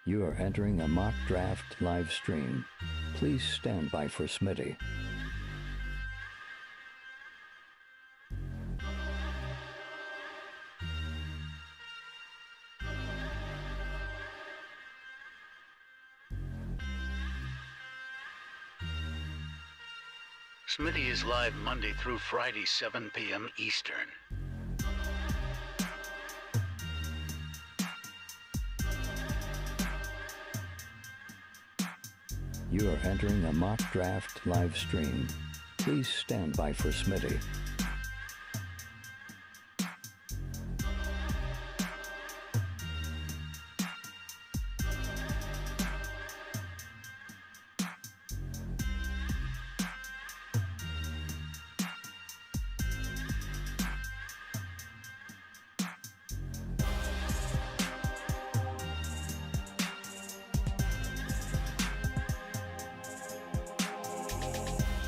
You are entering a mock draft live stream. Please stand by for Smitty. Smitty is live Monday through Friday, 7 p.m. Eastern. You are entering a mock draft live stream. Please stand by for Smitty.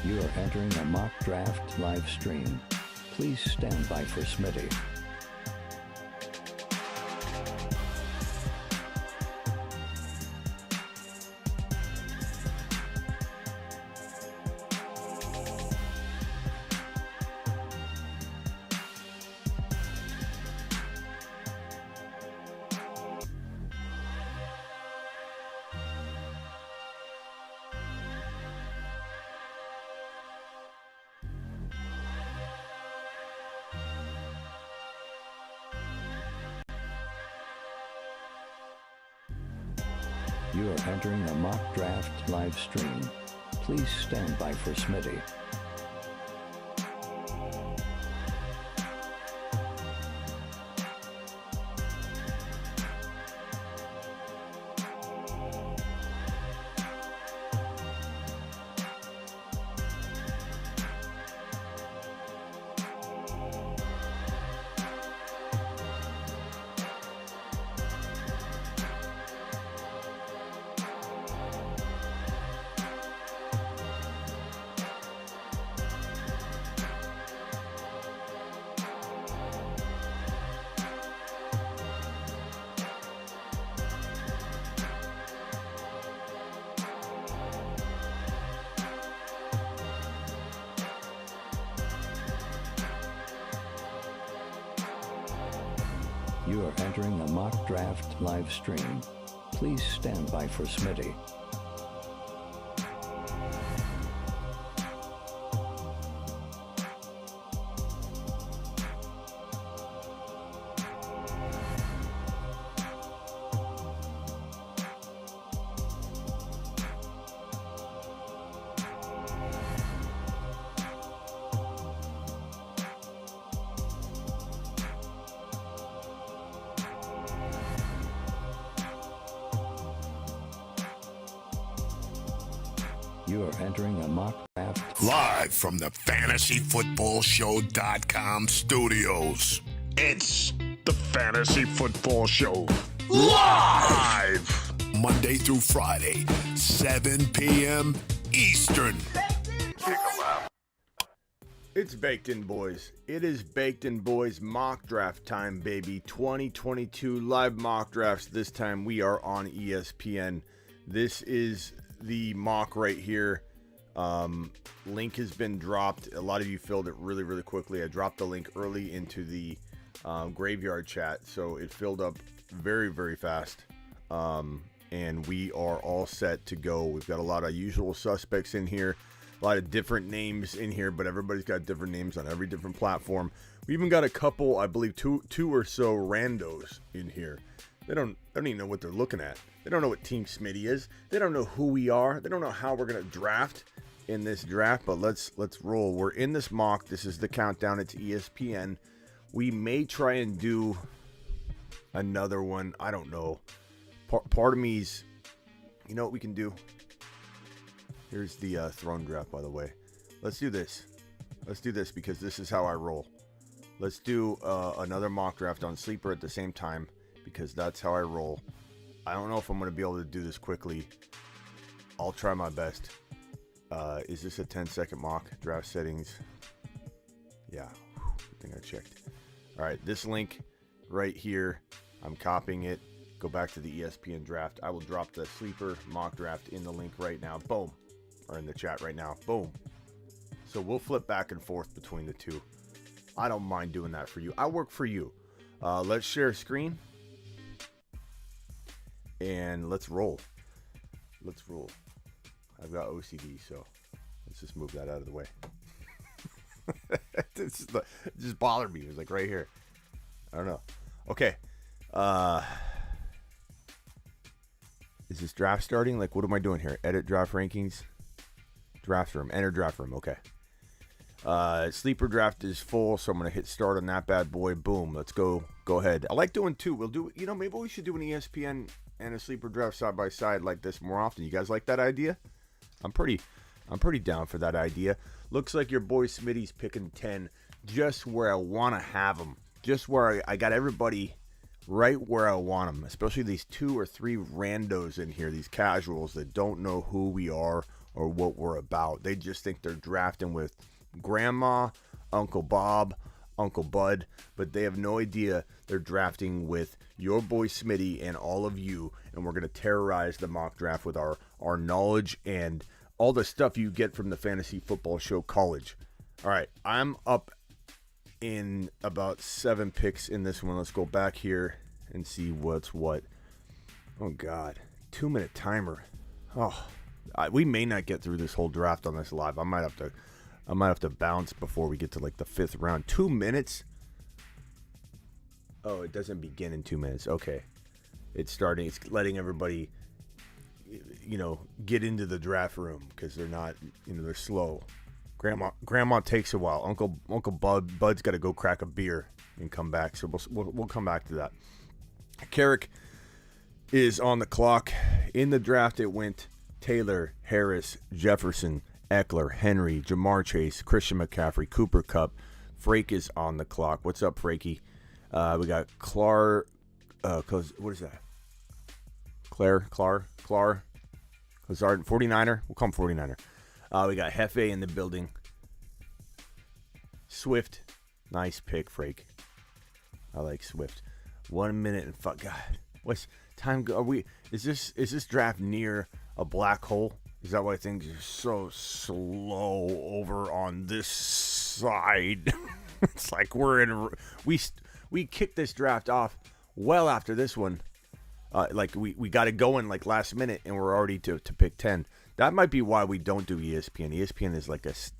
You are entering a mock draft live stream. Please stand by for Smitty. You are entering a mock draft live stream. Please stand by for Smitty. You are entering a mock draft live stream. Please stand by for Smitty. You are entering a mock draft live from the fantasyfootballshow.com studios. It's the Fantasy Football Show live Monday through Friday, 7 p.m. Eastern. It's Baked In Boys. It is Baked In Boys mock draft time, baby. 2022 live mock drafts. This time we are on ESPN. This is the mock right here. Link has been dropped. A lot of you filled it really quickly. I dropped the link early into the graveyard chat, so it filled up very fast. And we are all set to go. We've got a lot of usual suspects in here, a lot of different names in here, but everybody's got different names on every different platform. We even got a couple, I believe two or so randos in here. They don't even know what they're looking at. They don't know what Team Smitty is. They don't know who we are. They don't know how we're gonna draft in this draft. But let's roll. We're in this mock. This is the countdown. It's ESPN. We may try and do another one. I don't know. Part of me's, you know what we can do? Here's the throne draft, by the way. Let's do this. Let's do this because this is how I roll. Let's do another mock draft on Sleeper at the same time because that's how I roll. I don't know if I'm going to be able to do this quickly. I'll try my best. Is this a 10-second mock draft settings? Yeah, I think I checked. All right, this link right here, I'm copying it. go back to the ESPN draft. I will drop the sleeper mock draft in the link right now. Boom. Or in the chat right now. Boom. So we'll flip back and forth between the two. I don't mind doing that for you. I work for you. Let's share screen. And let's roll. Let's roll. I've got OCD, so let's just move that out of the way. It just bothered me. It was like right here. I don't know. Okay. Is this draft starting? Like, what am I doing here? Edit draft rankings. Draft room. Enter draft room. Okay. Sleeper draft is full, so I'm going to hit start on that bad boy. Boom. Let's go. Go ahead. I like doing two. We'll do, maybe we should do an ESPN and a sleeper draft side by side like this more often. You guys like that idea? I'm pretty down for that idea. Looks like your boy Smitty's picking 10 just where I want to have them. Just where I got everybody right where I want them, especially these 2 or 3 randos in here, these casuals that don't know who we are or what we're about. They just think they're drafting with Grandma, Uncle Bob, Uncle Bud, but they have no idea they're drafting with your boy Smitty and all of you, and we're going to terrorize the mock draft with our knowledge and all the stuff you get from the Fantasy Football Show College. All right, I'm up in about 7 picks in this one. Let's go back here and see what's what. Oh, God. 2-minute timer. Oh, we may not get through this whole draft on this live. I might have to bounce before we get to like the 5th round. 2 minutes? Oh, it doesn't begin in 2 minutes. Okay. It's starting. It's letting everybody, get into the draft room because they're not, they're slow. Grandma takes a while. Uncle Bud's got to go crack a beer and come back. So we'll come back to that. Carrick is on the clock. In the draft, it went Taylor, Harris, Jefferson, Eckler, Henry, Jamar Chase, Christian McCaffrey, Cooper Kupp. Frake is on the clock. What's up, Frakey? We got Clark. What is that? Claire, Lazard, 49er. We'll call him 49er. We got Hefe in the building. Swift. Nice pick, Frake. I like Swift. 1 minute and fuck. God. What's time? Is this draft near a black hole? Is that why things are so slow over on this side? It's like we kicked this draft off well after this one. Like we got it going like last minute, and we're already to pick 10. That might be why we don't do ESPN. ESPN is like it's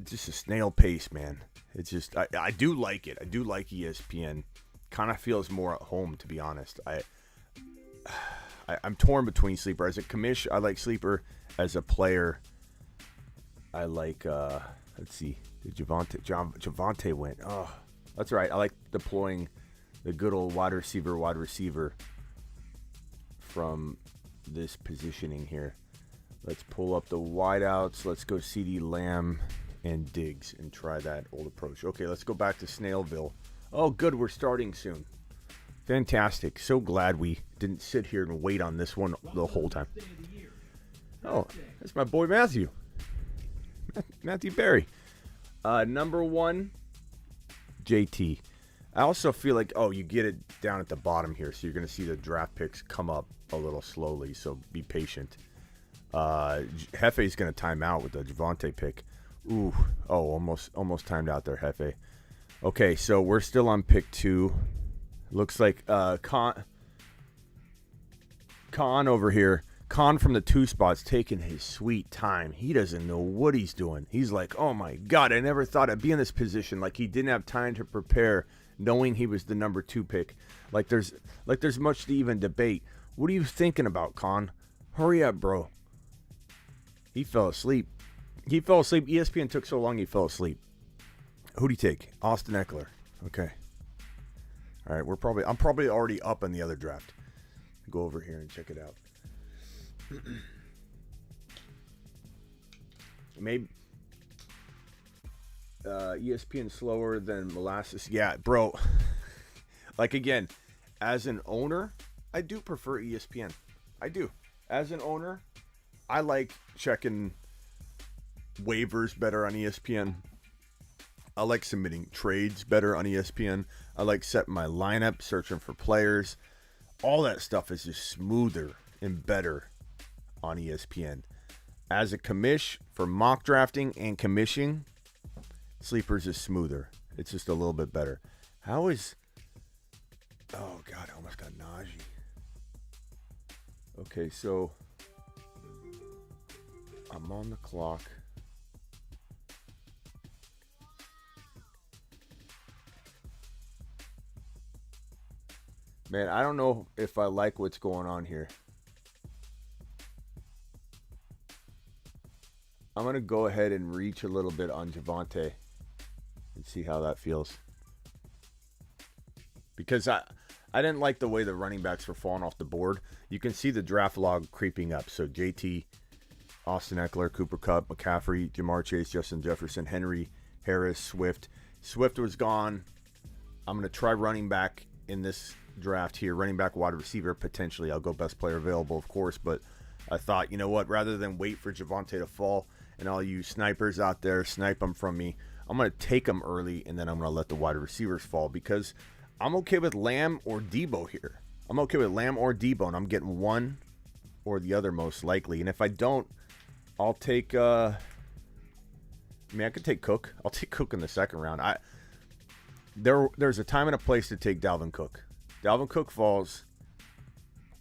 just a snail pace, man. It's just I do like it. I do like ESPN. Kind of feels more at home, to be honest. I'm torn between sleeper as a commish. I like sleeper as a player. I like let's see, Javonte went. Oh, that's right. I like deploying the good old wide receiver from this positioning here. Let's pull up the wideouts. Let's go CD Lamb and Diggs and try that old approach. Okay, let's go back to Snailville. Oh, good. We're starting soon. Fantastic. So glad we didn't sit here and wait on this one the whole time. Oh, that's my boy Matthew. Matthew Berry. Number 1, JT. I also feel like, you get it down at the bottom here, so you're going to see the draft picks come up a little slowly, so be patient. Hefe's going to time out with the Javonte pick. Ooh, almost timed out there, Hefe. Okay, so we're still on pick 2. Looks like Khan over here. Khan from the 2 spots taking his sweet time. He doesn't know what he's doing. He's like, oh my God, I never thought I'd be in this position. Like he didn't have time to prepare, knowing he was the number 2 pick. Like there's much to even debate. What are you thinking about, Khan? Hurry up, bro. He fell asleep. ESPN took so long he fell asleep. Who'd he take? Austin Eckler. Okay. All right, I'm probably already up in the other draft. Go over here and check it out. Maybe ESPN slower than molasses. Yeah, bro. Like again, as an owner, I do prefer ESPN. I do. As an owner, I like checking waivers better on ESPN. I like submitting trades better on ESPN. I like setting my lineup, searching for players. All that stuff is just smoother and better on ESPN. As a commish for mock drafting and commishing, Sleepers is smoother. It's just a little bit better. Oh, God, I almost got nausea. Okay, so I'm on the clock. Man, I don't know if I like what's going on here. I'm going to go ahead and reach a little bit on Javonte and see how that feels. Because I didn't like the way the running backs were falling off the board. You can see the draft log creeping up. So JT, Austin Eckler, Cooper Kupp, McCaffrey, Jamar Chase, Justin Jefferson, Henry, Harris, Swift. Swift was gone. I'm going to try running back in this draft here. Running back, wide receiver, potentially. I'll go best player available, of course. But I thought, you know what? Rather than wait for Javonte to fall and all you snipers out there snipe them from me, I'm going to take them early and then I'm going to let the wide receivers fall because I'm okay with Lamb or Debo here. I'm okay with Lamb or Debo, and I'm getting one or the other most likely. And if I don't, I'll take I could take Cook. I'll take Cook in the second round. There's a time and a place to take Dalvin Cook. Dalvin Cook falls,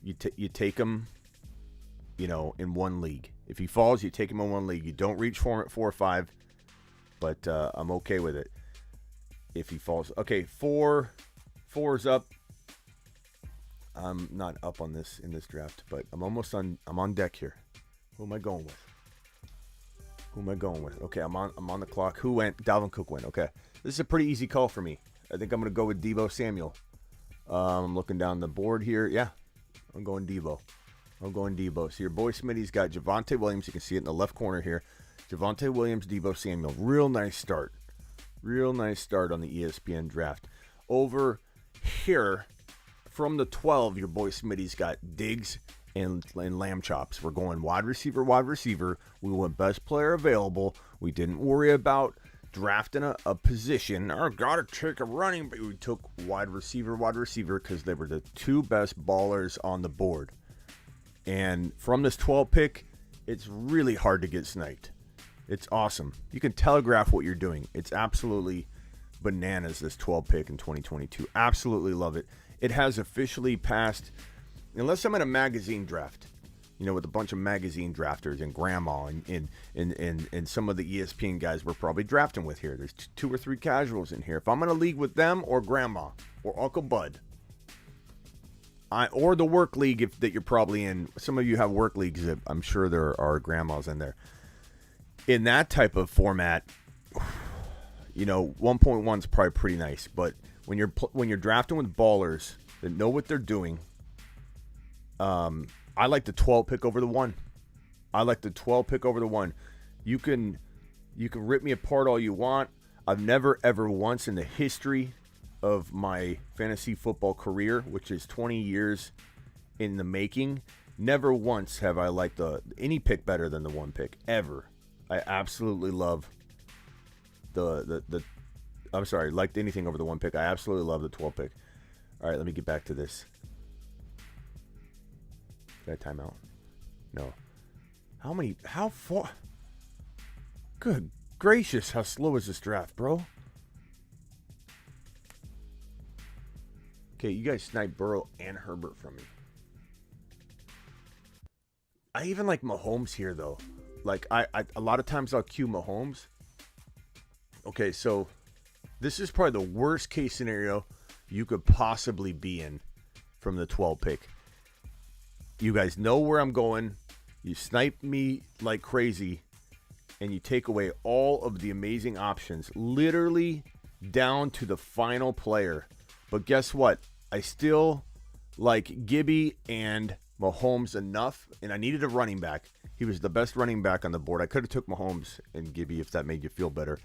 you take him, in one league. If he falls, you take him in one league. You don't reach for him at 4 or 5, but I'm okay with it if he falls. Okay, 4's up. I'm not up on this in this draft, but I'm on deck here. Who am I going with? Okay, I'm on the clock. Who went? Dalvin Cook went. Okay. This is a pretty easy call for me. I think I'm going to go with Debo Samuel. I'm looking down the board here. Yeah, I'm going Debo. So your boy Smitty's got Javonte Williams. You can see it in the left corner here. Javonte Williams, Debo Samuel. Real nice start on the ESPN draft. Over here, from the 12, your boy Smitty's got Diggs and lamb chops. We're going wide receiver. We went best player available. We didn't worry about drafting a position. Or gotta take a running, but we took wide receiver because they were the two best ballers on the board. And from this 12 pick, it's really hard to get sniped. It's awesome. You can telegraph what you're doing. It's absolutely bananas, this 12 pick in 2022. Absolutely love it. It has officially passed, unless I'm in a magazine draft, with a bunch of magazine drafters and grandma and some of the ESPN guys we're probably drafting with here. There's 2 or 3 casuals in here. If I'm in a league with them or grandma or Uncle Bud, or the work league that you're probably in. Some of you have work leagues that I'm sure there are grandmas in there. In that type of format, 1.1 is probably pretty nice. But when you're drafting with ballers that know what they're doing, I like the 12 pick over the 1. You can rip me apart all you want. I've never ever once in the history of my fantasy football career, which is 20 years in the making, never once have I liked any pick better than the 1 pick ever. I absolutely love liked anything over the 1 pick. I absolutely love the 12 pick. All right, let me get back to this. Did I timeout? No. How far? Good gracious, how slow is this draft, bro? Okay, you guys sniped Burrow and Herbert from me. I even like Mahomes here, though. Like, I a lot of times I'll cue Mahomes. Okay, so this is probably the worst case scenario you could possibly be in from the 12 pick. You guys know where I'm going. You snipe me like crazy, and you take away all of the amazing options, literally down to the final player. But guess what? I still like Gibby and Mahomes enough, and I needed a running back. He was the best running back on the board. I could have took Mahomes and Gibby if that made you feel better.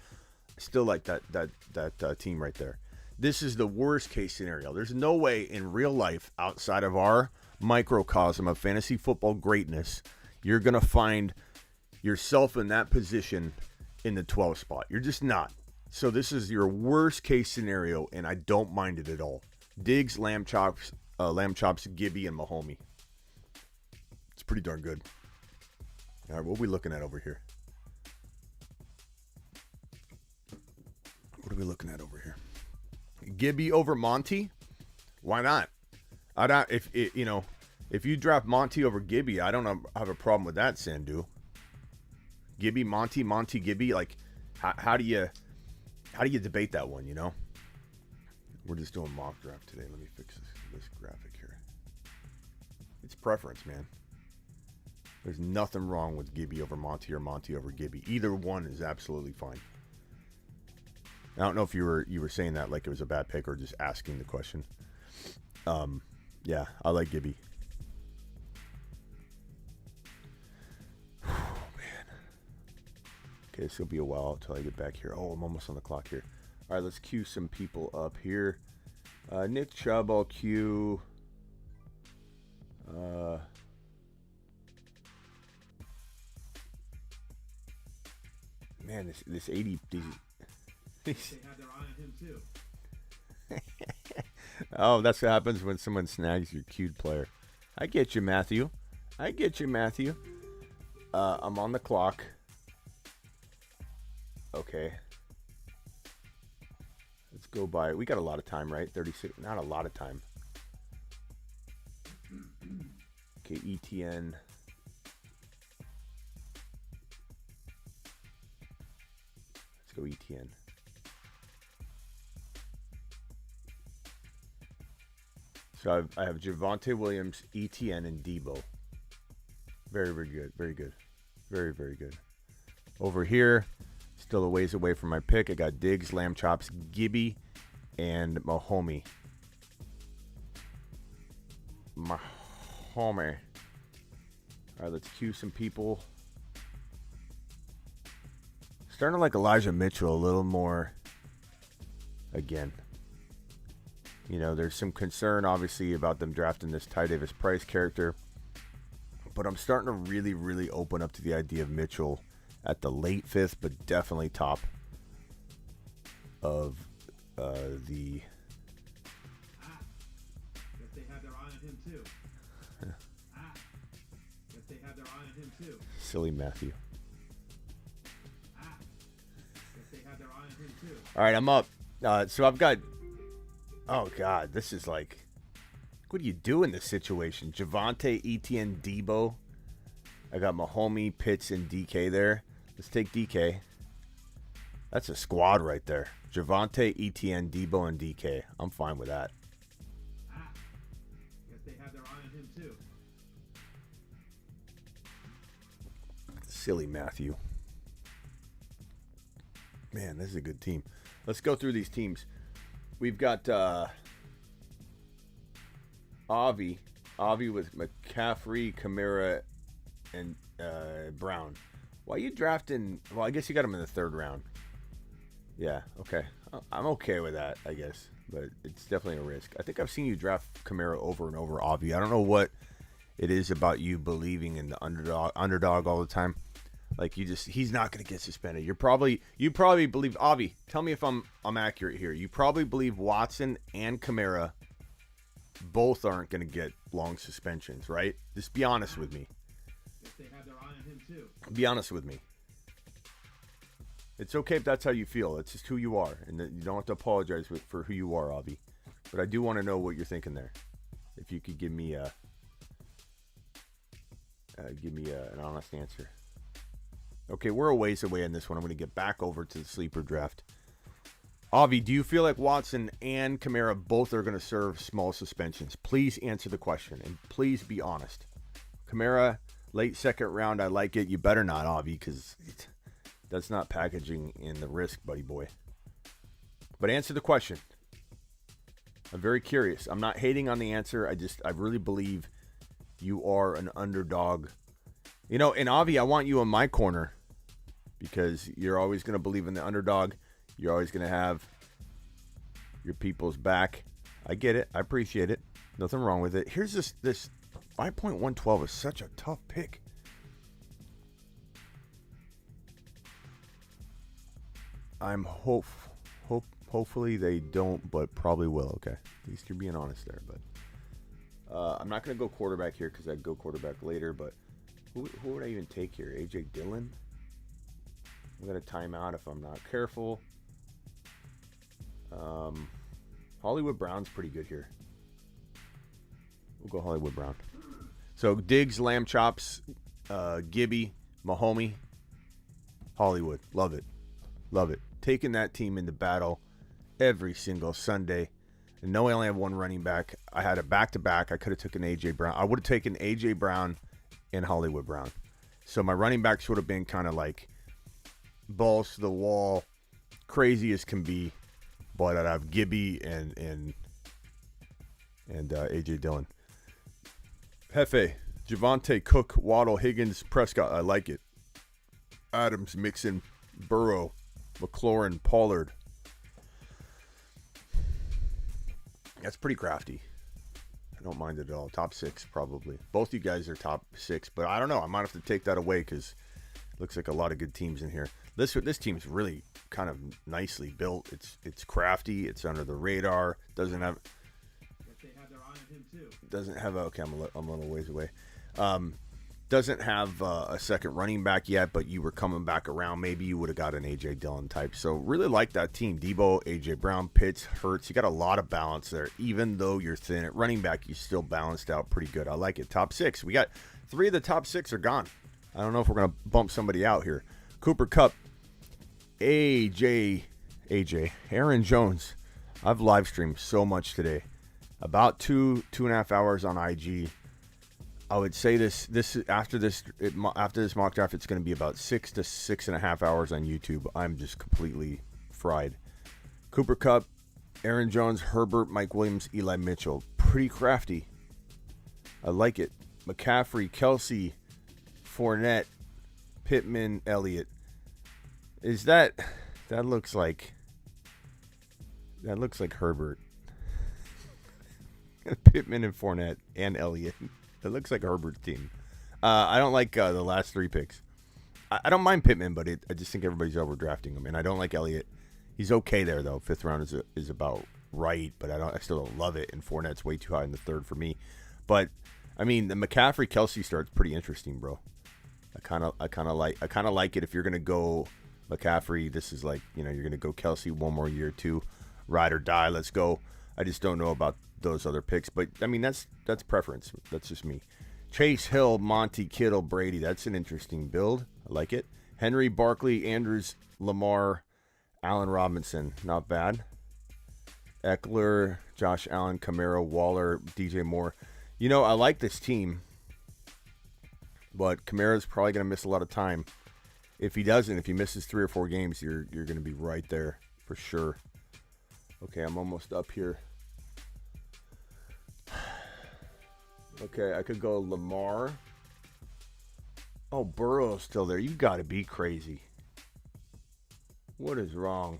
I still like that team right there. This is the worst case scenario. There's no way in real life outside of our microcosm of fantasy football greatness you're going to find yourself in that position in the 12 spot. You're just not. So this is your worst case scenario, and I don't mind it at all. Diggs, lamb chops, Gibby, and Mahomey. It's pretty darn good. All right, what are we looking at over here? What are we looking at over here? Gibby over Monty? Why not? If you draft Monty over Gibby, I don't have a problem with that, Sandu. Gibby, Monty, Gibby. Like, how do you debate that one? You know. We're just doing mock draft today. Let me fix this graphic here. It's preference, man. There's nothing wrong with Gibby over Monty or Monty over Gibby. Either one is absolutely fine. I don't know if you were saying that like it was a bad pick or just asking the question. Yeah, I like Gibby. Oh, man. Okay, this will be a while until I get back here. Oh, I'm almost on the clock here. All right, let's queue some people up here. Nick Chubb, I'll queue. Man, this 80... They have their eye on him too. Oh, that's what happens when someone snags your queued player. I get you, Matthew. I'm on the clock. Okay. Let's go by. We got a lot of time, right? 36. Not a lot of time. Okay, ETN. Let's go ETN. So I have Javonte Williams, ETN, and Debo. Very, very good. Very good. Very, very good. Over here, still a ways away from my pick. I got Diggs, lamb chops, Gibby, and Mahomey. All right, let's cue some people. Starting to like Elijah Mitchell a little more again. You know, there's some concern, obviously, about them drafting this Ty Davis Price character. But I'm starting to really, really open up to the idea of Mitchell at the late fifth, but definitely top of the... Guess they have their eye on him, too. Guess they have their eye on him, too. Silly Matthew. Guess they have their eye on him, too. All right, I'm up. So I've got... Oh, God, this is like... What do you do in this situation? Javonte, Etienne, Debo. I got Mahomey, Pitts, and DK there. Let's take DK. That's a squad right there. Javonte, Etienne, Debo, and DK. I'm fine with that. Guess they have their eye on him, too. Silly Matthew. Man, this is a good team. Let's go through these teams. We've got Avi with McCaffrey, Kamara, and Brown. Why are you drafting? Well, I guess you got him in the third round. Yeah, okay. I'm okay with that, I guess. But it's definitely a risk. I think I've seen you draft Kamara over and over, Avi. I don't know what it is about you believing in the underdog all the time. Like, he's not going to get suspended. You probably believe, Avi, tell me if I'm accurate here. You probably believe Watson and Kamara both aren't going to get long suspensions, right? Just be honest with me. Guess they have their eye on him, too. Be honest with me. It's okay if that's how you feel. It's just who you are. And you don't have to apologize for who you are, Avi. But I do want to know what you're thinking there. If you could give me an honest answer. Okay, we're a ways away in this one. I'm going to get back over to the sleeper draft. Avi, do you feel like Watson and Kamara both are going to serve small suspensions? Please answer the question, and please be honest. Kamara, late second round, I like it. You better not, Avi, because that's not packaging in the risk, buddy boy. But answer the question. I'm very curious. I'm not hating on the answer. I really believe you are an underdog. You know, and Avi, I want you in my corner because you're always going to believe in the underdog. You're always going to have your people's back. I get it. I appreciate it. Nothing wrong with it. Here's this 5.112 is such a tough pick. I'm hopefully they don't, but probably will. Okay, at least you're being honest there. But I'm not gonna go quarterback here because I'd go quarterback later. But who would I even take here? AJ Dillon. I'm gonna time out if I'm not careful. Hollywood Brown's pretty good here. We'll go Hollywood Brown. So Diggs, Lamb Chops, Gibby, Mahomey, Hollywood. Love it. Love it. Taking that team into battle every single Sunday. And no, I only have one running back. I had a back-to-back. I could have taken A.J. Brown. I would have taken A.J. Brown and Hollywood Brown. So my running backs would have been kind of like balls to the wall, crazy as can be. But I'd have Gibby and A.J. Dillon. Hefe, Javonte, Cook, Waddle, Higgins, Prescott. I like it. Adams, Mixon, Burrow, McLaurin, Pollard. That's pretty crafty. I don't mind it at all. Top 6, probably. Both you guys are top 6, but I don't know. I might have to take that away because it looks like a lot of good teams in here. This team's really kind of nicely built. It's crafty. It's under the radar. Doesn't have. If they have their eye on him too. Doesn't have a. Okay, I'm a little ways away. Doesn't have a second running back yet, but you were coming back around. Maybe you would have got an A.J. Dillon type. So really like that team. Debo, A.J. Brown, Pitts, Hurts. You got a lot of balance there. Even though you're thin at running back, you still balanced out pretty good. I like it. Top 6. We got 3 of the top 6 are gone. I don't know if we're going to bump somebody out here. Cooper Kupp, Aaron Jones. I've live streamed so much today. About 2.5 hours on IG. I would say after this mock draft, it's going to be about 6 to 6.5 hours on YouTube. I'm just completely fried. Cooper Kupp, Aaron Jones, Herbert, Mike Williams, Eli Mitchell. Pretty crafty. I like it. McCaffrey, Kelsey, Fournette, Pittman, Elliott. That looks like Herbert. Pittman and Fournette and Elliott. It looks like Herbert's team. I don't like the last 3 picks. I don't mind Pittman, but I just think everybody's overdrafting him, and I don't like Elliott. He's okay there though. 5th round is about right, but I still don't love it. And Fournette's way too high in the 3rd for me. But I mean, the McCaffrey Kelsey start's pretty interesting, bro. I kind of like it. If you're gonna go McCaffrey, this is like, you're gonna go Kelsey one more year too, ride or die. Let's go. I just don't know about those other picks, but I mean that's preference. That's just me. Chase Hill, Monty, Kittle, Brady. That's an interesting build. I like it. Henry, Barkley, Andrews, Lamar, Allen Robinson. Not bad. Eckler, Josh Allen, Kamara, Waller, DJ Moore. I like this team, but Kamara's probably going to miss a lot of time. If he misses 3 or 4 games, you're going to be right there for sure. Okay, I'm almost up here. Okay, I could go Lamar. Oh, Burrow's still there. You got to be crazy. What is wrong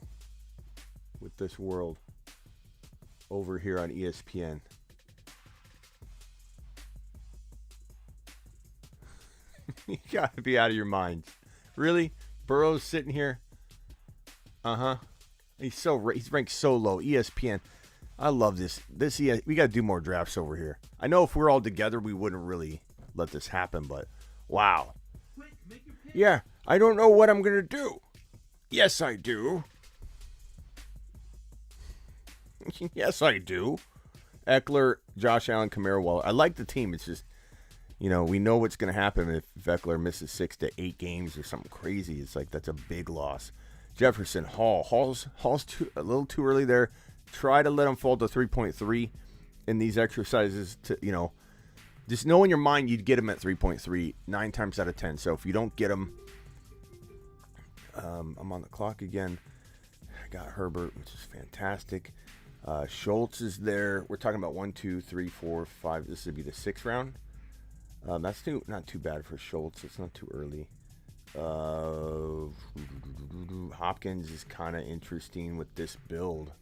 with this world over here on ESPN? You got to be out of your minds. Really? Burrow's sitting here? Uh-huh. He's ranked so low. ESPN. I love this. We got to do more drafts over here. I know if we're all together, we wouldn't really let this happen, but wow. Quick, make your pick. Yeah, I don't know what I'm going to do. Yes, I do. Yes, I do. Eckler, Josh Allen, Kamara, Waller. I like the team. It's just, we know what's going to happen if Eckler misses 6 to 8 games or something crazy. It's like that's a big loss. Jefferson, Hall's a little too early there. Try to let him fall to 3.3 in these exercises to, just know in your mind you'd get him at 3.3 9 times out of 10. So if you don't get him, I'm on the clock again. I got Herbert, which is fantastic. Schultz is there. We're talking about 1, 2, 3, 4, 5. This would be the 6th round. That's not too bad for Schultz. It's not too early. Hopkins is kind of interesting with this build.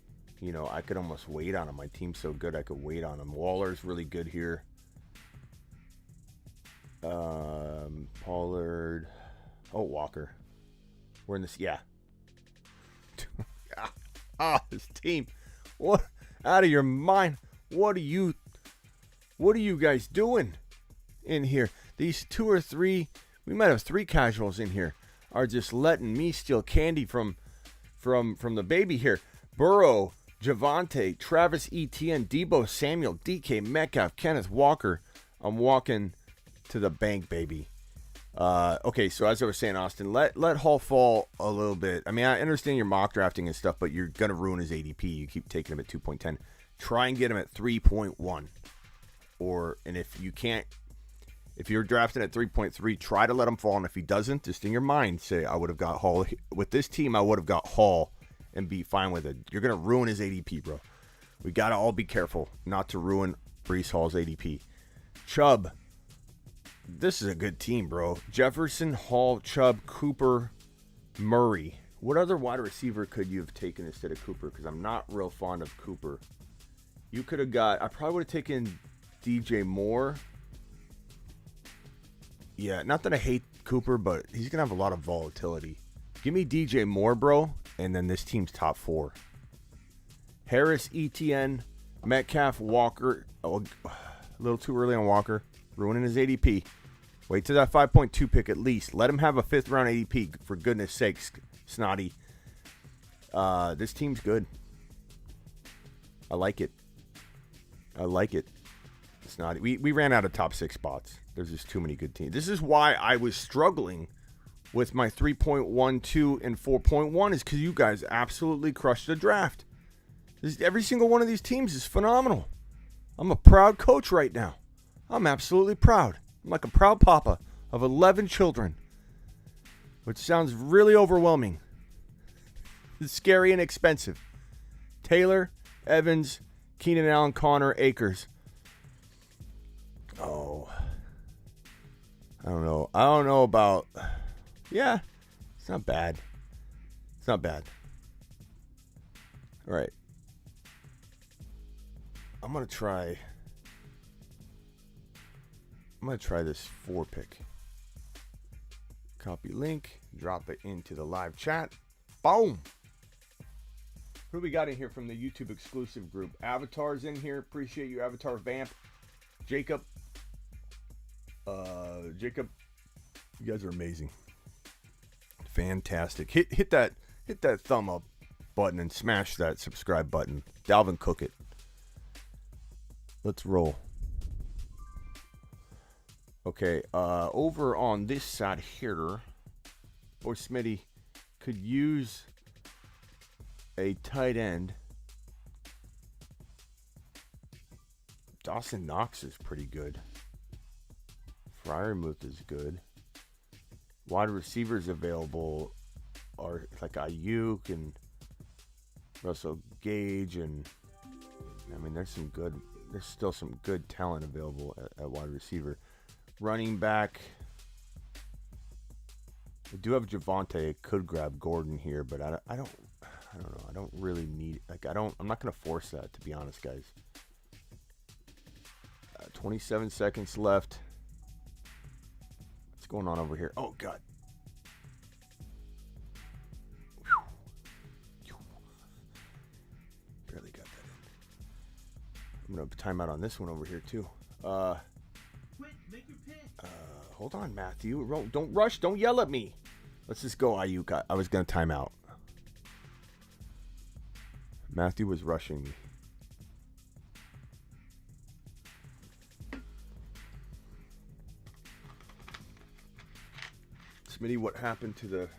I could almost wait on him. My team's so good, I could wait on him. Waller's really good here. Pollard. Oh, Walker. We're in this. Yeah. This team. What? Out of your mind. What are you guys doing in here? These 2 or 3, we might have 3 casuals in here, are just letting me steal candy from the baby here. Burrow, Javonte, Travis Etienne, Debo Samuel, DK Metcalf, Kenneth Walker. I'm walking to the bank, baby. Okay, so as I was saying, Austin, let Hall fall a little bit. I mean, I understand your mock drafting and stuff, but you're going to ruin his ADP. You keep taking him at 2.10. Try and get him at 3.1. And if you can't, if you're drafting at 3.3, try to let him fall. And if he doesn't, just in your mind, say, I would have got Hall. With this team, I would have got Hall and be fine with it. You're going to ruin his ADP, bro. We got to all be careful not to ruin Breece Hall's ADP. Chubb. This is a good team, bro. Jefferson, Hall, Chubb, Cooper, Murray. What other wide receiver could you have taken instead of Cooper? Because I'm not real fond of Cooper. You could have got... I probably would have taken DJ Moore. Yeah, not that I hate Cooper, but he's going to have a lot of volatility. Give me DJ Moore, bro, and then this team's top 4. Harris, Etienne, Metcalf, Walker. Oh, a little too early on Walker. Ruining his ADP. Wait till that 5.2 pick at least. Let him have a 5th round ADP, for goodness sakes, Snotty. This team's good. I like it. Snotty. We ran out of top 6 spots. There's just too many good teams. This is why I was struggling with my 3.12 and 4.1 is because you guys absolutely crushed the draft. Every single one of these teams is phenomenal. I'm a proud coach right now. I'm absolutely proud. I'm like a proud papa of 11 children, which sounds really overwhelming. It's scary and expensive. Taylor, Evans, Keenan Allen, Connor, Akers. Oh. I don't know about... Yeah, it's not bad. All right. I'm going to try this 4 pick. Copy link, drop it into the live chat. Boom. Who we got in here from the YouTube exclusive group? Avatar's in here. Appreciate you, Avatar Vamp. Jacob, you guys are amazing. Fantastic. Hit that thumb up button and smash that subscribe button. Dalvin Cook it. Let's roll. Okay, over on this side here, boy Smitty could use a tight end. Dawson Knox is pretty good. Freiermuth is good. Wide receivers available are like Ayuk and Russell Gage, and I mean there's still some good talent available at wide receiver. Running back, I do have Javonte. I could grab Gordon here, but I don't know. I don't really need, I'm not going to force that, to be honest, guys. 27 seconds left. What's going on over here? Oh, God. Barely got that in. I'm going to time out on this one over here, too. Quit, make your pick. Hold on, Matthew. Don't rush. Don't yell at me. Let's just go, Ayuk. I was going to time out. Matthew was rushing me. Smitty, what happened to the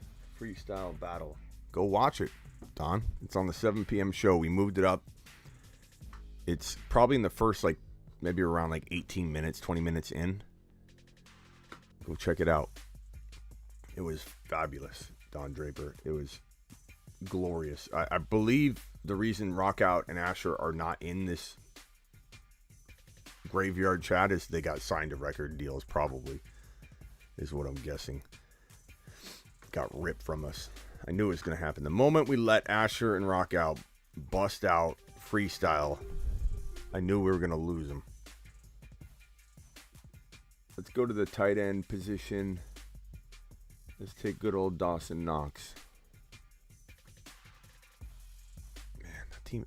freestyle battle? Go watch it, Don. It's on the 7 p.m. show. We moved it up. It's probably in the first, maybe around 18 minutes, 20 minutes in. Go check it out. It was fabulous, Don Draper. It was glorious. I believe the reason Rockout and Asher are not in this graveyard chat is they got signed to record deals, probably, is what I'm guessing. Got ripped from us. I knew it was going to happen. The moment we let Asher and Rockout bust out freestyle, I knew we were going to lose them. Let's go to the tight end position. Let's take good old Dawson Knox.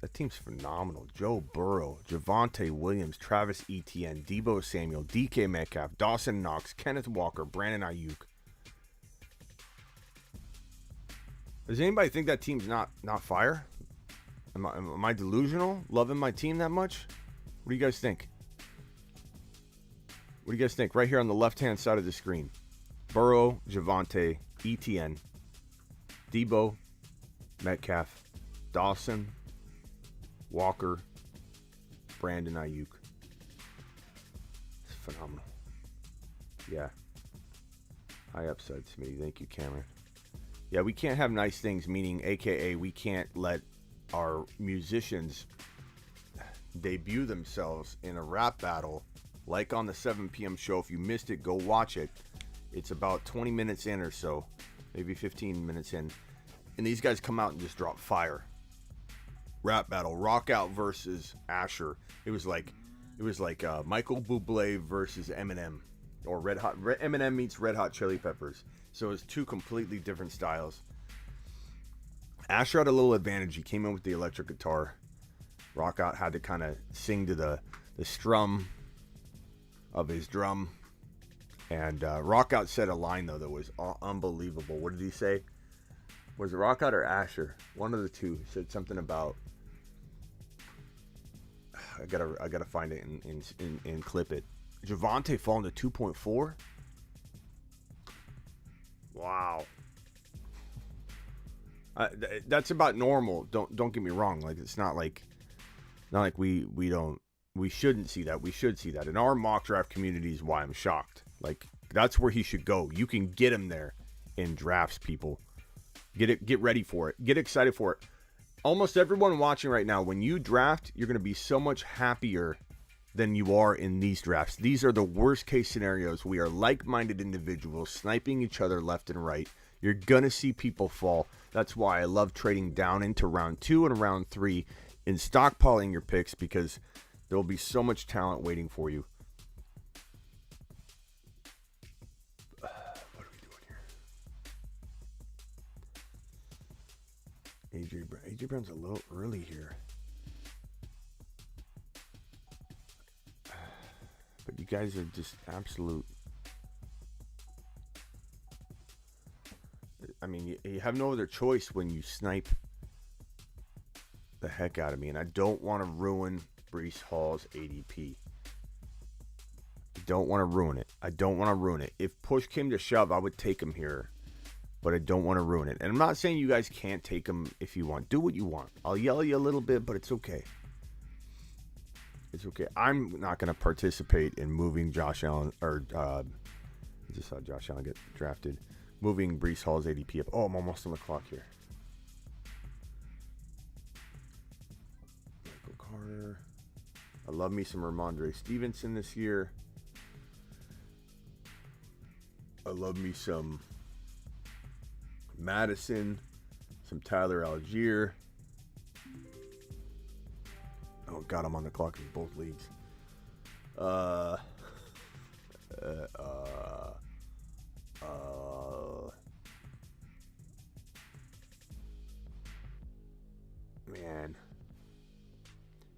That team's phenomenal. Joe Burrow, Javonte Williams, Travis Etienne, Deebo Samuel, DK Metcalf, Dawson Knox, Kenneth Walker, Brandon Ayuk. Does anybody think that team's not fire? Am I delusional? Loving my team that much? What do you guys think? What do you guys think? Right here on the left-hand side of the screen. Burrow, Javonte, Etienne, Deebo, Metcalf, Dawson, Walker, Brandon Ayuk. It's phenomenal. Yeah. High upside, Smitty. Thank you, Cameron. Yeah, we can't have nice things, meaning AKA we can't let our musicians debut themselves in a rap battle like on the 7 p.m. show. If you missed it, go watch it. It's about 20 minutes in or so, maybe 15 minutes in. And these guys come out and just drop fire. Rap battle, Rock Out versus Asher. It was like Michael Bublé versus Eminem, or Eminem meets Red Hot Chili Peppers. So it was two completely different styles. Asher had a little advantage. He came in with the electric guitar. Rock Out had to kind of sing to the strum of his drum. And Rock Out said a line, though, that was unbelievable. What did he say? Was it Rock Out or Asher? One of the two. He said something about... I gotta find it and clip it. Javonte falling to 2.4? Wow. That's about normal. Don't get me wrong. Like, it's not like we shouldn't see that. We should see that. In our mock draft community is why I'm shocked. Like, that's where he should go. You can get him there in drafts, people. Get ready for it. Get excited for it. Almost everyone watching right now, when you draft, you're going to be so much happier than you are in these drafts. These are the worst case scenarios. We are like-minded individuals sniping each other left and right. You're going to see people fall. That's why I love trading down into round 2 and round 3 and stockpiling your picks, because there will be so much talent waiting for you. What are we doing here? AJ Brown's a little early here. But you guys are just absolute... I mean, you have no other choice when you snipe the heck out of me. And I don't want to ruin Breece Hall's ADP. I don't want to ruin it. If push came to shove, I would take him here. But I don't want to ruin it. And I'm not saying you guys can't take him if you want. Do what you want. I'll yell at you a little bit, but it's okay. It's okay. I'm not going to participate in moving Josh Allen, or I just saw Josh Allen get drafted. Moving Breece Hall's ADP up. Oh, I'm almost on the clock here. Michael Carter. I love me some Ramondre Stevenson this year. I love me some Madison, some Tyler Algier. Oh God, I'm on the clock in both leagues. Man,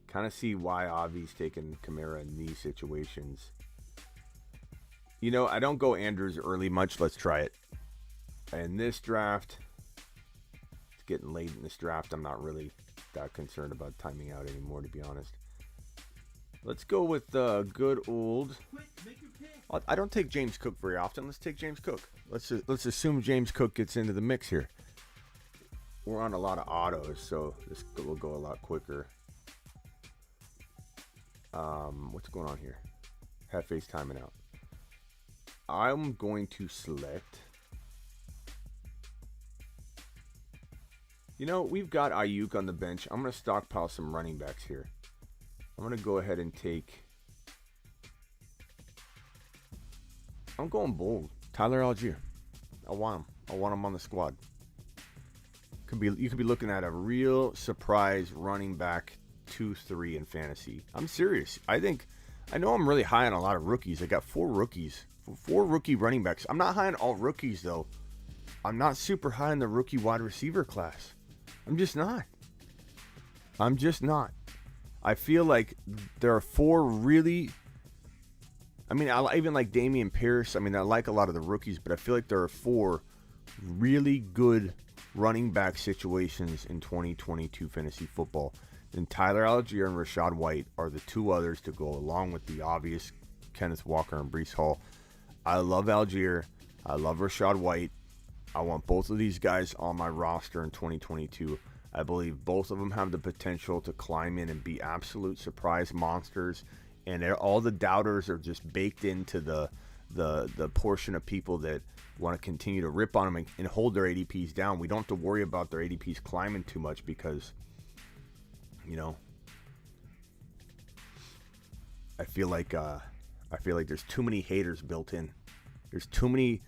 kind of see why Avi's taking Kamara in these situations. You know, I don't go Andrews early much. Let's try it. And this draft, it's getting late in this draft. I'm not really that concerned about timing out anymore, to be honest. Let's go with good old... I don't take James Cook very often. Let's take James Cook. Let's assume James Cook gets into the mix here. We're on a lot of autos, so this will go a lot quicker. What's going on here? Hefe's timing out. I'm going to select... You know, we've got Ayuk on the bench. I'm going to stockpile some running backs here. I'm going to go ahead and take... I'm going bold. Tyler Algier. I want him on the squad. You could be looking at a real surprise running back 2-3 in fantasy. I'm serious. I know I'm really high on a lot of rookies. I got 4 rookies. 4 rookie running backs. I'm not high on all rookies, though. I'm not super high in the rookie wide receiver class. I'm just not. I'm just not. I feel like there are 4 really... I mean, I even like Damian Pierce. I mean, I like a lot of the rookies, but I feel like there are 4 really good running back situations in 2022 fantasy football. And Tyler Algier and Rachaad White are the 2 others to go along with the obvious Kenneth Walker and Breece Hall. I love Algier. I love Rachaad White. I want both of these guys on my roster in 2022. I believe both of them have the potential to climb in and be absolute surprise monsters. And all the doubters are just baked into the portion of people that want to continue to rip on them and hold their ADPs down. We don't have to worry about their ADPs climbing too much because, you know, I feel like there's too many haters built in. There's too many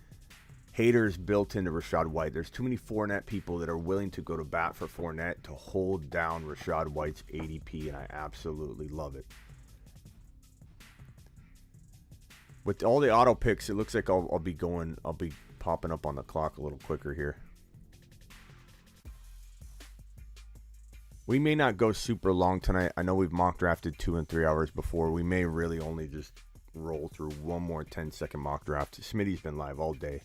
haters built into Rachaad White. There's too many Fournette people that are willing to go to bat for Fournette to hold down Rachaad White's ADP, and I absolutely love it. With all the auto picks, it looks like I'll be popping up on the clock a little quicker here. We may not go super long tonight. I know we've mock drafted 2 and 3 hours before. We may really only just roll through one more 10-second mock draft. Smitty's been live all day.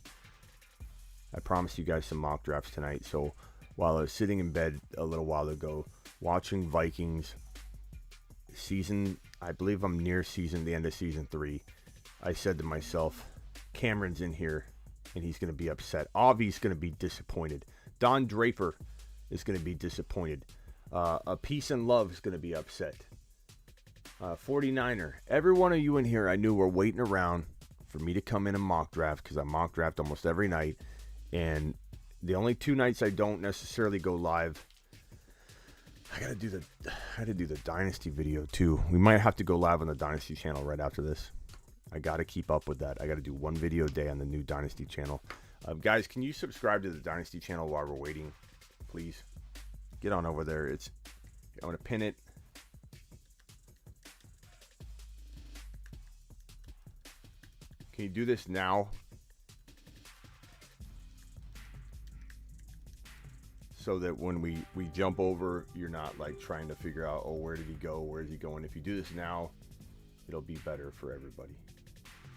I promised you guys some mock drafts tonight. So while I was sitting in bed a little while ago watching Vikings season, I believe I'm near the end of season 3. I said to myself, Cameron's in here and he's going to be upset. Avi's going to be disappointed. Don Draper is going to be disappointed. A Peace and Love is going to be upset. 49er. Every one of you in here I knew were waiting around for me to come in and mock draft because I mock draft almost every night. And the only 2 nights I don't necessarily go live, I gotta do the Dynasty video too. We might have to go live on the Dynasty channel right after this. I gotta keep up with that. I gotta do 1 video a day on the new Dynasty channel. Guys, can you subscribe to the Dynasty channel while we're waiting, please? Get on over there. I'm gonna pin it. Can you do this now? So that when we jump over, you're not like trying to figure out, oh, where did he go? Where is he going? If you do this now, it'll be better for everybody.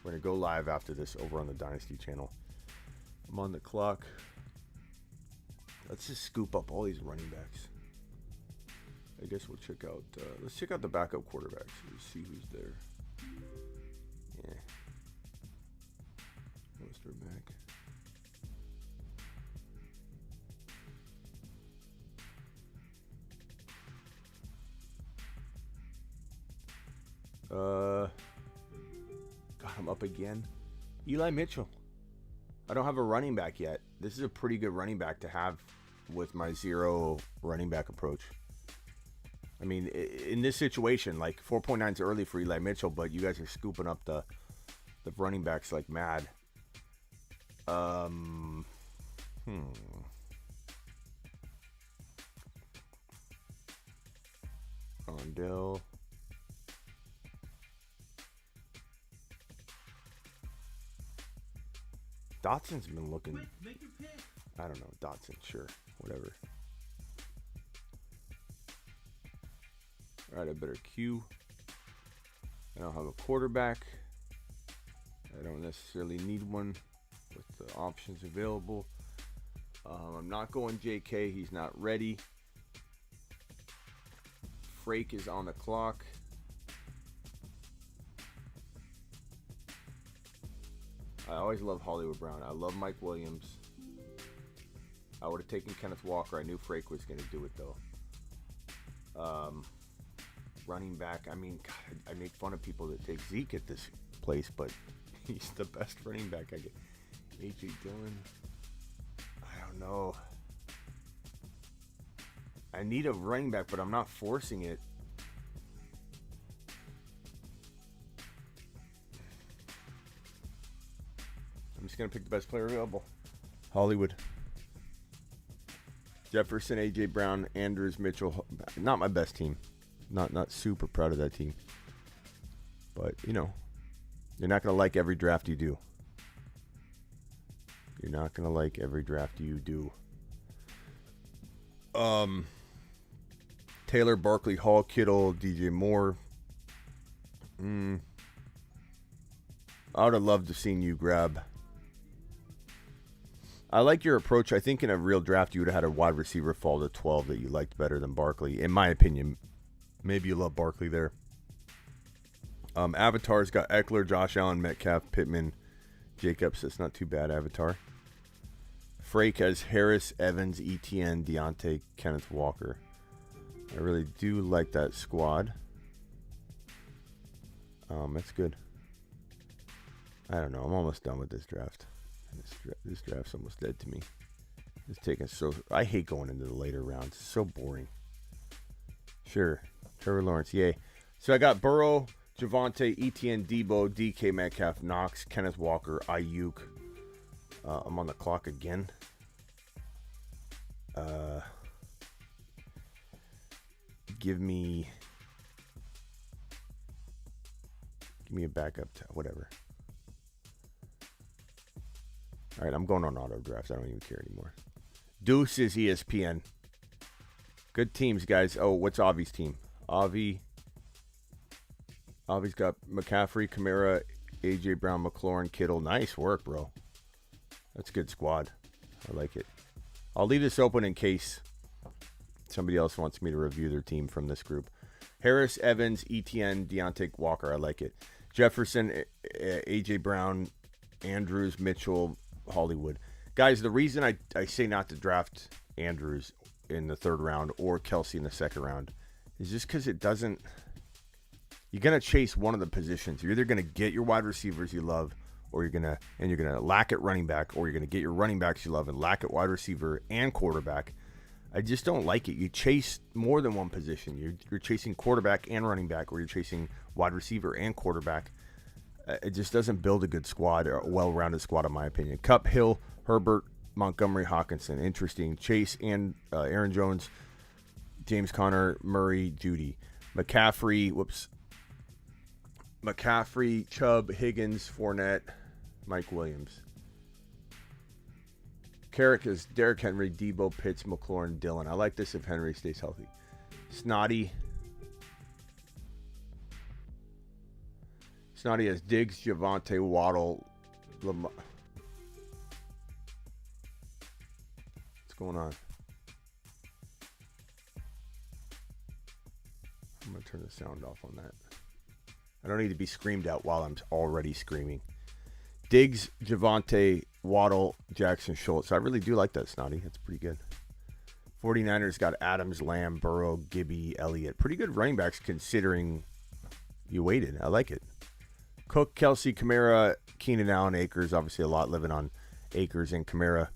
We're going to go live after this over on the Dynasty channel. I'm on the clock. Let's just scoop up all these running backs. I guess we'll check out, let's check out the backup quarterbacks. Let's see who's there. Yeah. Let's start back. God, I'm up again. Eli Mitchell. I don't have a running back yet. This is a pretty good running back to have with my 0 running back approach. I mean, in this situation, like 4.9 is early for Eli Mitchell, but you guys are scooping up the running backs like mad. Rondell. Dotson's been looking. Make your pick. I don't know. Dotson, sure. Whatever. Alright, I better queue. I don't have a quarterback. I don't necessarily need one with the options available. I'm not going JK. He's not ready. Frake is on the clock. I always love Hollywood Brown. I love Mike Williams. I would have taken Kenneth Walker. I knew Frake was going to do it, though. Running back. I mean, God, I make fun of people that take Zeke at this place, but he's the best running back I get. A.J. Dillon. I don't know. I need a running back, but I'm not forcing it. I'm just going to pick the best player available. Hollywood. Jefferson, A.J. Brown, Andrews, Mitchell. Not my best team. Not super proud of that team. But, you know, you're not going to like every draft you do. You're not going to like every draft you do. 10 Taylor, Barkley, Hall, Kittle, DJ Moore. I would have loved to seen you grab. I like your approach. I think in a real draft, you would have had a wide receiver fall to 12 that you liked better than Barkley. In my opinion, maybe you love Barkley there. Avatar's got Eckler, Josh Allen, Metcalf, Pittman, Jacobs. That's not too bad, Avatar. Frake has Harris, Evans, ETN, Deontay, Kenneth Walker. I really do like that squad. That's good. I don't know. I'm almost done with this draft. This draft's almost dead to me. It's taking so... I hate going into the later rounds. It's so boring. Sure. Trevor Lawrence. Yay. So I got Burrow, Javonte, ETN, Debo, DK Metcalf, Knox, Kenneth Walker, Ayuk. I'm on the clock again. Give me a backup. Whatever. All right, I'm going on auto drafts. I don't even care anymore. Deuce is ESPN. Good teams, guys. Oh, what's Avi's team? Avi's got McCaffrey, Kamara, AJ Brown, McLaurin, Kittle. Nice work, bro. That's a good squad. I like it. I'll leave this open in case somebody else wants me to review their team from this group. Harris, Evans, ETN, Deontay Walker. I like it. Jefferson, AJ Brown, Andrews, Mitchell, Hollywood. Guys, the reason I say not to draft Andrews in the third round or Kelsey in the second round is just because it doesn't... You're going to chase one of the positions. You're either going to get your wide receivers you love, or you're going to lack at running back, or you're going to get your running backs you love and lack at wide receiver and quarterback. I just don't like it. You chase more than one position. You're chasing quarterback and running back, or you're chasing wide receiver and quarterback. It just doesn't build a good squad, or a well-rounded squad, in my opinion. Kupp, Hill, Herbert, Montgomery, Hawkinson. Interesting. Chase and Aaron Jones, James Conner, Murray, Judy. McCaffrey, Chubb, Higgins, Fournette, Mike Williams. Carrick is Derrick Henry, Debo, Pitts, McLaurin, Dillon. I like this if Henry stays healthy. Snotty has Diggs, Javonte, Waddle, Lamar. What's going on? I'm going to turn the sound off on that. I don't need to be screamed at while I'm already screaming. Diggs, Javonte, Waddle, Jackson, Schultz. I really do like that, Snotty. That's pretty good. 49ers got Adams, Lamb, Burrow, Gibby, Elliott. Pretty good running backs considering you waited. I like it. Cook, Kelsey, Kamara, Keenan Allen, Akers. Obviously a lot living on Akers and Kamara.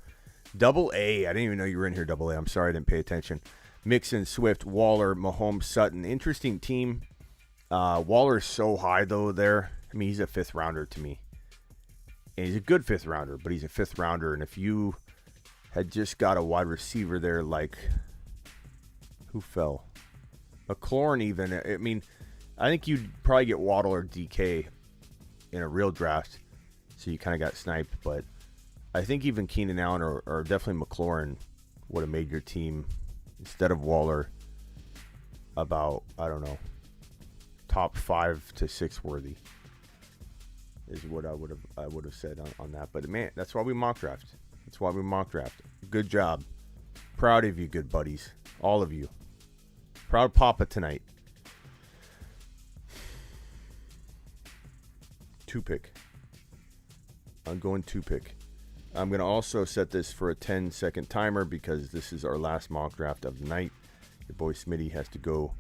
Double A. I didn't even know you were in here, Double A. I'm sorry I didn't pay attention. Mixon, Swift, Waller, Mahomes, Sutton. Interesting team. Waller's so high, though, there. I mean, he's a fifth rounder to me. And he's a good fifth rounder, but he's a fifth rounder. And if you had just got a wide receiver there, like, who fell? McLaurin even. I mean, I think you'd probably get Waddle or DK in a real draft. So you kind of got sniped. But I think even Keenan Allen or definitely McLaurin would have made your team, instead of Waller, about, I don't know, top 5 to 6 worthy is what I would have said on that. But man, that's why we mock draft. That's why we mock draft. Good job. Proud of you, good buddies. All of you. Proud Papa tonight. 2-pick. I'm going 2-pick. I'm going to also set this for a 10-second timer because this is our last mock draft of the night. Your boy Smitty has to go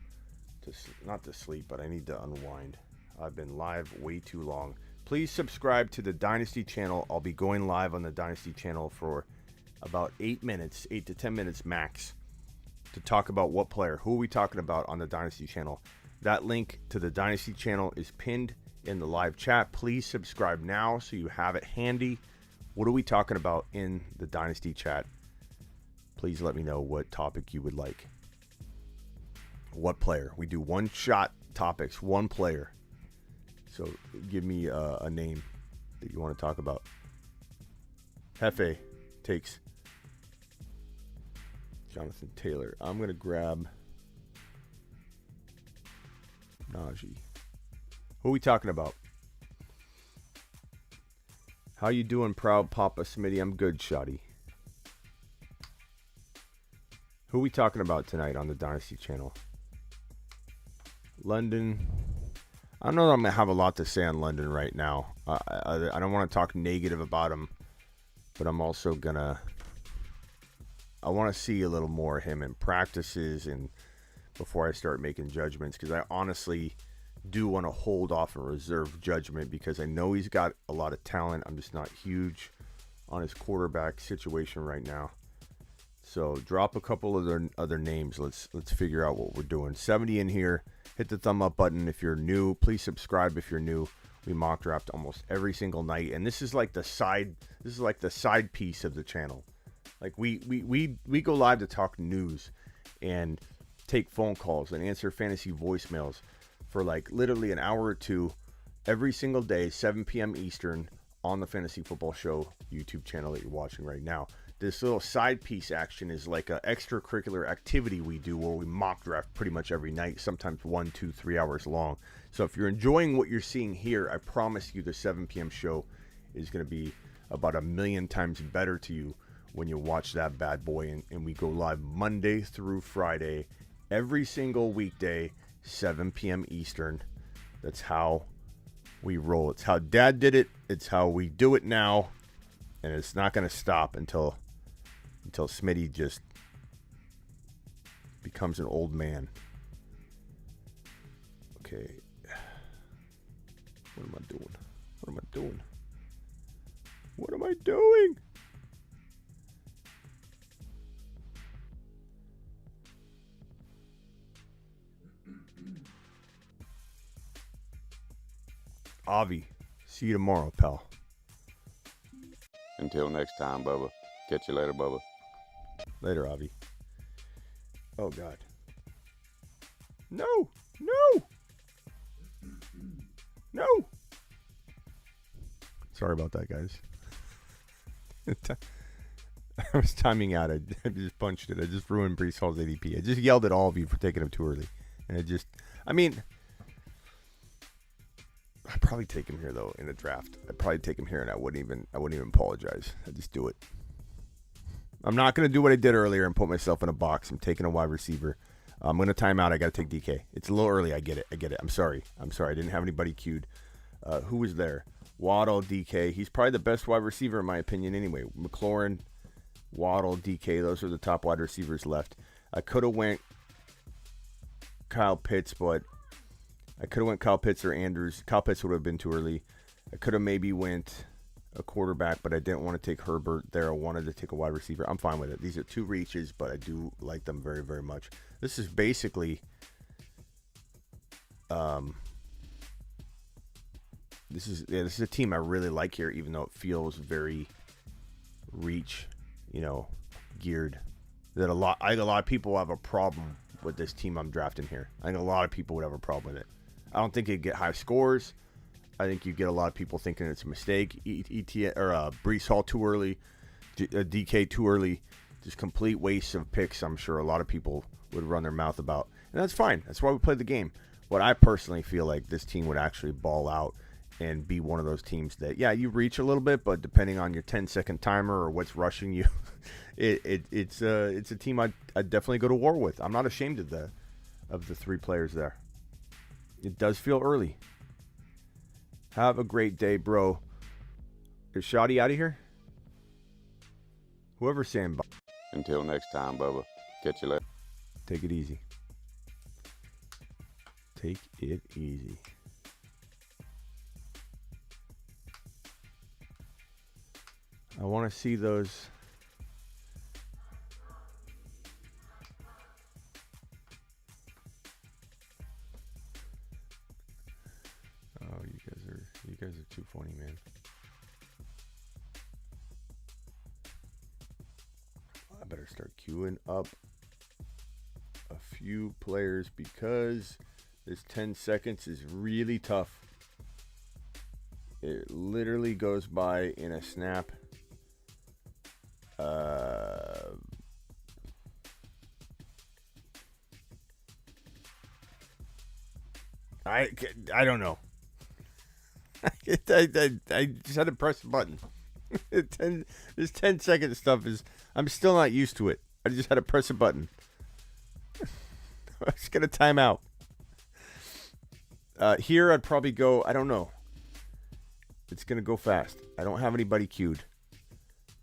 to, not to sleep, but I need to unwind. I've been live way too long. Please subscribe to the Dynasty channel. I'll be going live on the Dynasty channel for about 8 to 10 minutes max to talk about what player. Who are we talking about on the Dynasty channel? That link to the Dynasty channel is pinned in the live chat. Please subscribe now so you have it handy. What are we talking about in the Dynasty chat? Please let me know what topic you would like. What player? We do one-shot topics, one player. So give me a name that you want to talk about. Hefe takes Jonathan Taylor. I'm going to grab Najee. Who are we talking about? How you doing, proud Papa Smitty? I'm good, Shoddy. Who are we talking about tonight on the Dynasty channel? London. I don't know that I'm going to have a lot to say on London right now. I don't want to talk negative about him, but I'm also going to... I want to see a little more of him in practices and before I start making judgments, because I honestly do want to hold off and reserve judgment because I know he's got a lot of talent. I'm just not huge on his quarterback situation right now. So drop a couple of other names. Let's figure out what we're doing. 70 in here. Hit the thumb up button if you're new. Please subscribe if you're new. We mock draft almost every single night, and this is like the side. This is like the side piece of the channel. Like we go live to talk news and take phone calls and answer fantasy voicemails for like literally an hour or two every single day, 7 p.m. Eastern on the Fantasy Football Show YouTube channel that you're watching right now. This little side piece action is like an extracurricular activity we do where we mock draft pretty much every night, sometimes 1, 2, 3 hours long. So if you're enjoying what you're seeing here, I promise you the 7 p.m. show is going to be about 1,000,000 times better to you when you watch that bad boy. And we go live Monday through Friday, every single weekday, 7 p.m. Eastern. That's how we roll. It's how Dad did it. It's how we do it now. And it's not going to stop until Smitty just becomes an old man. Okay. What am I doing? What am I doing? What am I doing? Avi, see you tomorrow, pal. Until next time, Bubba. Catch you later, Bubba. Later, Avi. Oh, God. No! No! No! Sorry about that, guys. I was timing out. I just punched it. I just ruined Breece Hall's ADP. I just yelled at all of you for taking him too early. And I'd probably take him here though in a draft. I'd probably take him here, and I wouldn't even apologize. I'd just do it. I'm not gonna do what I did earlier and put myself in a box. I'm taking a wide receiver. I'm gonna time out. I gotta take DK. It's a little early. I get it. I'm sorry. I didn't have anybody queued. Who was there? Waddle, DK. He's probably the best wide receiver in my opinion. Anyway, McLaurin, Waddle, DK. Those are the top wide receivers left. I could have went Kyle Pitts, but I could have went Kyle Pitts or Andrews. Kyle Pitts would have been too early. I could have maybe went a quarterback, but I didn't want to take Herbert there. I wanted to take a wide receiver. I'm fine with it. These are two reaches, but I do like them very, very much. This is basically this is a team I really like here, even though it feels very reach, geared. I think a lot of people have a problem with this team I'm drafting here. I think a lot of people would have a problem with it. I don't think it'd get high scores. I think you get a lot of people thinking it's a mistake. Breece Hall too early, DK too early, just complete waste of picks. I'm sure a lot of people would run their mouth about, and that's fine. That's why we play the game. What I personally feel like this team would actually ball out and be one of those teams that, yeah, you reach a little bit, but depending on your 10-second timer or what's rushing you, it's a team I'd definitely go to war with. I'm not ashamed of the three players there. It does feel early. Have a great day, bro. Is Shoddy out of here? Whoever's saying bye. Until next time, Bubba. Catch you later. Take it easy. Take it easy. I want to see those. Oh, you guys are too funny, man. I better start queuing up a few players because this 10 seconds is really tough. It literally goes by in a snap. I don't know. I just had to press the button. This 10-second stuff is, I'm still not used to it. I just had to press a button. I was going to time out. Here I'd probably go, I don't know. It's going to go fast. I don't have anybody queued.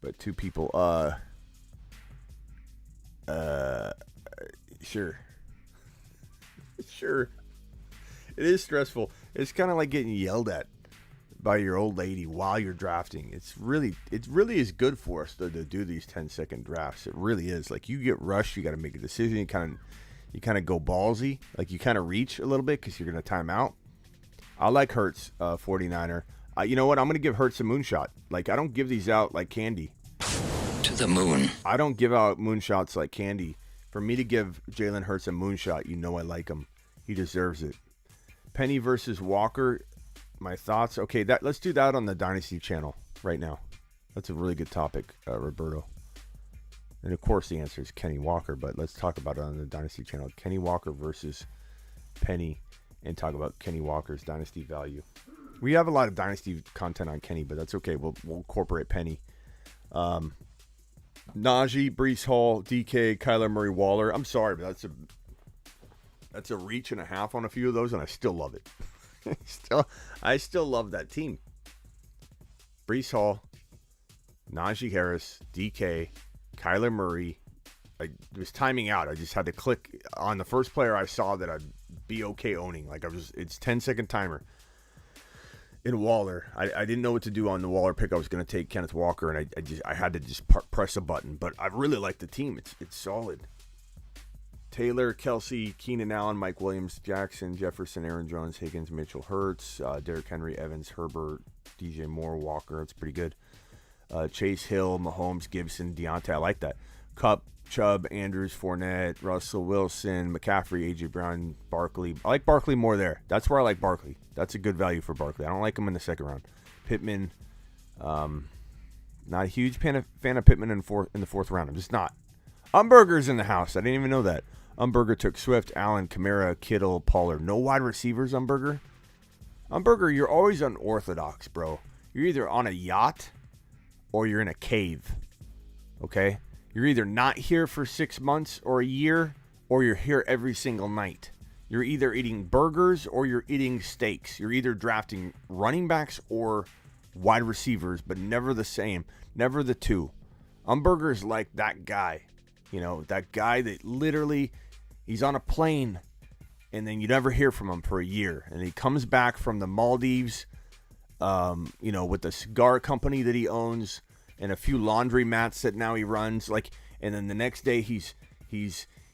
But two people. Sure. Sure. It is stressful. It's kind of like getting yelled at by your old lady while you're drafting. It really is good for us to do these 10-second drafts. It really is. Like, you get rushed, you got to make a decision. You kind of go ballsy. Like, you kind of reach a little bit because you're going to time out. I like Hurts, 49er. You know what? I'm going to give Hurts a moonshot. Like, I don't give these out like candy. To the moon. I don't give out moonshots like candy. For me to give Jalen Hurts a moonshot, you know I like him. He deserves it. Penny versus Walker. My thoughts. Okay, let's do that on the Dynasty channel right now. That's a really good topic, Roberto. And of course the answer is Kenny Walker, but let's talk about it on the Dynasty channel. Kenny Walker versus Penny, and talk about Kenny Walker's Dynasty value. We have a lot of Dynasty content on Kenny, but that's okay. We'll incorporate Penny. Najee, Breece Hall, DK, Kyler Murray, Waller. I'm sorry, but that's a reach and a half on a few of those, and I still love it. I still love that team. Breece Hall, Najee Harris, DK, Kyler Murray. I was timing out. I just had to click on the first player I saw that I'd be okay owning. Like, it's 10-second timer. In Waller, I didn't know what to do on the Waller pick. I was going to take Kenneth Walker, and I had to just press a button. But I really like the team. It's solid. Taylor, Kelsey, Keenan Allen, Mike Williams, Jackson, Jefferson, Aaron Jones, Higgins, Mitchell, Hurts, Derrick Henry, Evans, Herbert, DJ Moore, Walker. That's pretty good. Chase Hill, Mahomes, Gibson, Deontay. I like that. Kupp, Chubb, Andrews, Fournette, Russell Wilson, McCaffrey, A.J. Brown, Barkley. I like Barkley more there. That's where I like Barkley. That's a good value for Barkley. I don't like him in the second round. Pittman, not a huge fan of Pittman in the fourth round. I'm just not. Umberger's in the house. I didn't even know that. Umberger took Swift, Allen, Kamara, Kittle, Pollard. No wide receivers, Umberger. Umberger, you're always unorthodox, bro. You're either on a yacht or you're in a cave. Okay? You're either not here for 6 months or a year, or you're here every single night. You're either eating burgers or you're eating steaks. You're either drafting running backs or wide receivers, but never the same. Never the two. Umberger is like that guy. You know, that guy that literally, he's on a plane and then you never hear from him for a year. And he comes back from the Maldives, with the cigar company that he owns and a few laundry mats that now he runs. And then the next day he's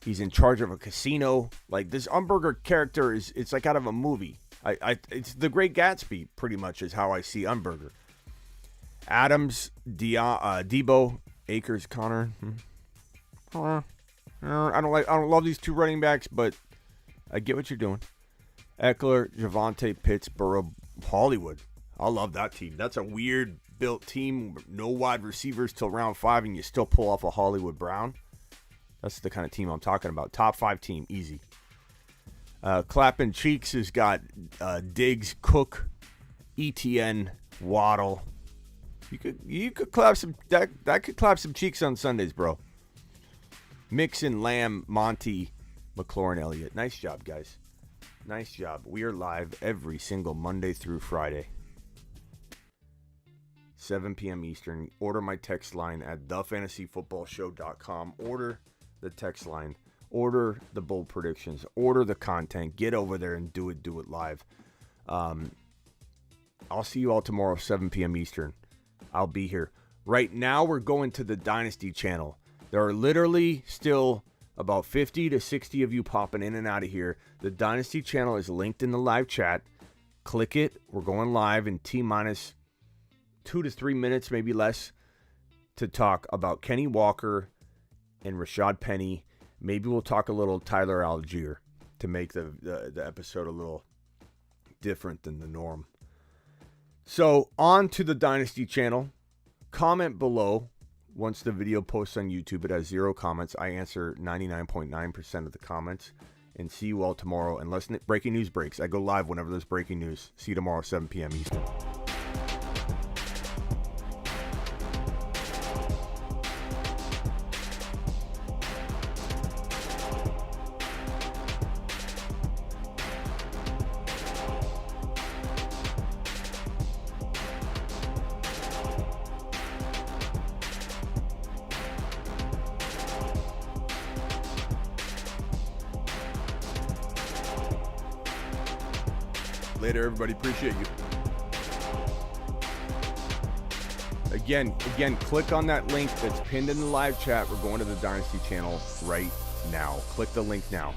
in charge of a casino. Like, this Umberger character it's like out of a movie. It's The Great Gatsby, pretty much, is how I see Umberger. Adams, Debo, Akers, Connor. I don't love these two running backs, but I get what you're doing. Eckler, Javonte, Pitts, Burrow, Hollywood. I love that team. That's a weird built team. No wide receivers till round 5, and you still pull off a Hollywood Brown. That's the kind of team I'm talking about. Top 5 team, easy. Clapping Cheeks has got Diggs, Cook, ETN, Waddle. You could clap some that could clap some cheeks on Sundays, bro. Mixon, Lamb, Monty, McLaurin, Elliott. Nice job, guys. Nice job. We are live every single Monday through Friday. 7 p.m. Eastern. Order my text line at thefantasyfootballshow.com. Order the text line. Order the bold predictions. Order the content. Get over there and do it live. I'll see you all tomorrow, 7 p.m. Eastern. I'll be here. Right now, we're going to the Dynasty channel. There are literally still about 50 to 60 of you popping in and out of here. The Dynasty channel is linked in the live chat. Click it. We're going live in T-minus 2 to 3 minutes, maybe less, to talk about Kenny Walker and Rashad Penny. Maybe we'll talk a little Tyler Algier to make the episode a little different than the norm. So, on to the Dynasty channel. Comment below. Once the video posts on YouTube, it has 0 comments. I answer 99.9% of the comments. and see you all tomorrow. Unless breaking news breaks, I go live whenever there's breaking news. See you tomorrow, 7 p.m. Eastern. Later, everybody. Appreciate you. Again, click on that link that's pinned in the live chat. We're going to the Dynasty channel right now. Click the link now.